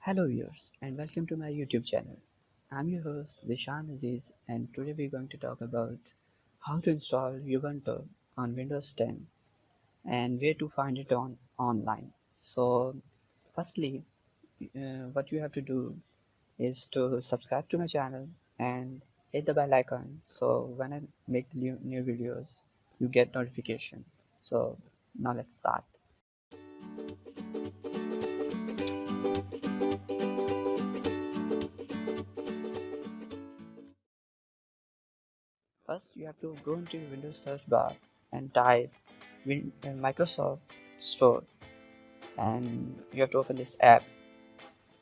Hello viewers and welcome to my YouTube channel. I'm your host Dishan Aziz and today we're going to talk about how to install Ubuntu on Windows 10 and where to find it on online. So firstly, what you have to do is to subscribe to my channel and hit the bell icon so when I make the new videos you get notification. So now let's start. First, you have to go into your Windows search bar and type Microsoft Store, and you have to open this app.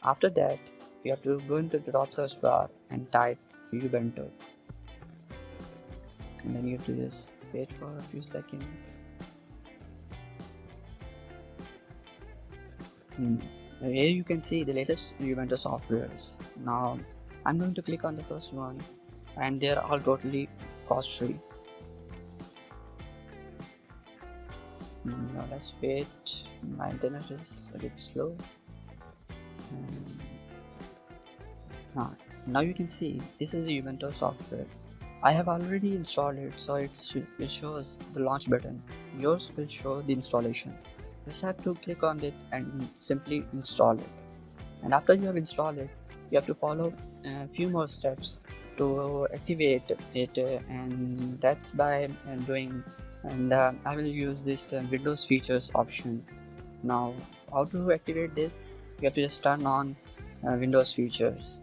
After that, you have to go into the top search bar and type Ubuntu, and then you have to just wait for a few seconds. Hmm. Here you can see the latest Ubuntu softwares. Now, I'm going to click on the first one, and they're all totally cost free. Now let's wait. My internet is a bit slow. And now you can see this is the ubuntu software. I have already installed it, so it shows the launch button. Yours will show the installation. Just have to click on it and simply install it. And after you have installed it, you have to follow a few more steps to activate it, and that's by doing. And I will use this Windows features option. Now, how to activate this? You have to just turn on Windows features,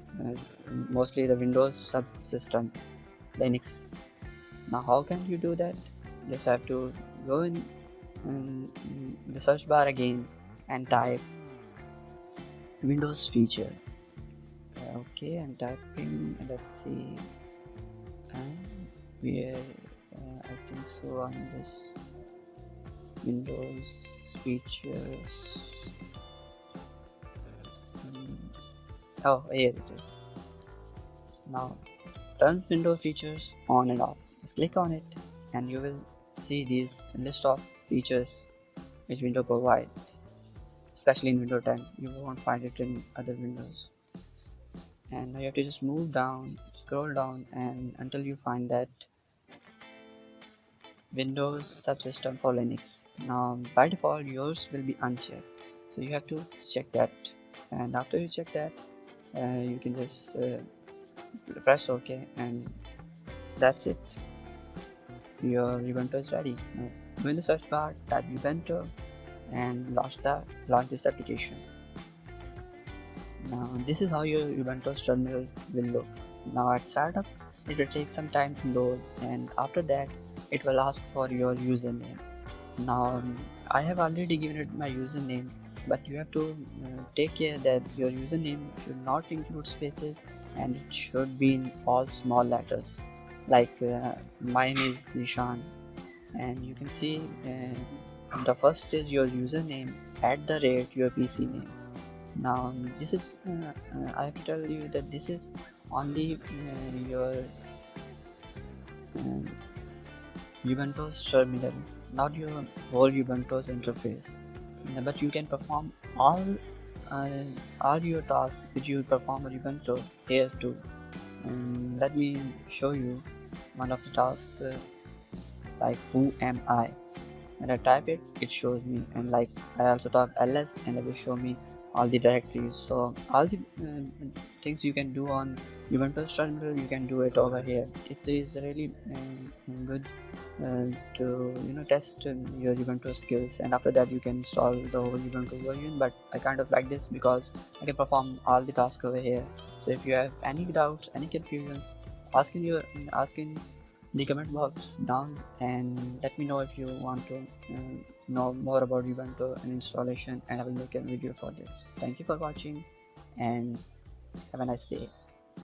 mostly the Windows subsystem, Linux. Now, how can you do that? Just have to go in the search bar again and type Windows feature. Okay, I'm typing. Let's see. Where I think so on this Windows features. Oh, here it is. Now turn window features on and off. Just click on it and you will see these list of features which Windows provide. Especially in Windows 10, you won't find it in other windows. And now you have to just move down, scroll down, and until you find that Windows subsystem for Linux. Now by default yours will be unchecked, so you have to check that. And after you check that, you can just press OK, and that's it. Your Ubuntu is ready. Now go in the search bar, type Ubuntu, and launch this application. Now this is how your Ubuntu terminal will look. Now at startup, it will take some time to load, and after that, it will ask for your username. Now I have already given it my username, but you have to take care that your username should not include spaces and it should be in all small letters. Like mine is Zishan, and you can see the first is your username at the rate your PC name. Now this is I have to tell you that this is only your uh, Ubuntu's terminal, not your whole Ubuntu's interface. But you can perform uh, all your tasks which you perform on Ubuntu here too. Let me show you one of the tasks, like who am I. When I type it, it shows me, and like I also type ls and it will show me all the directories. So all the things you can do on Ubuntu's terminal, you can do it over here. It is really good to test your Ubuntu skills, and after that you can install the whole Ubuntu version. But I kind of like this because I can perform all the tasks over here. So if you have any doubts, any confusions, ask in the comment box down, and let me know if you want to know more about Ubuntu and installation, and I will make a video for this. Thank you for watching and have a nice day.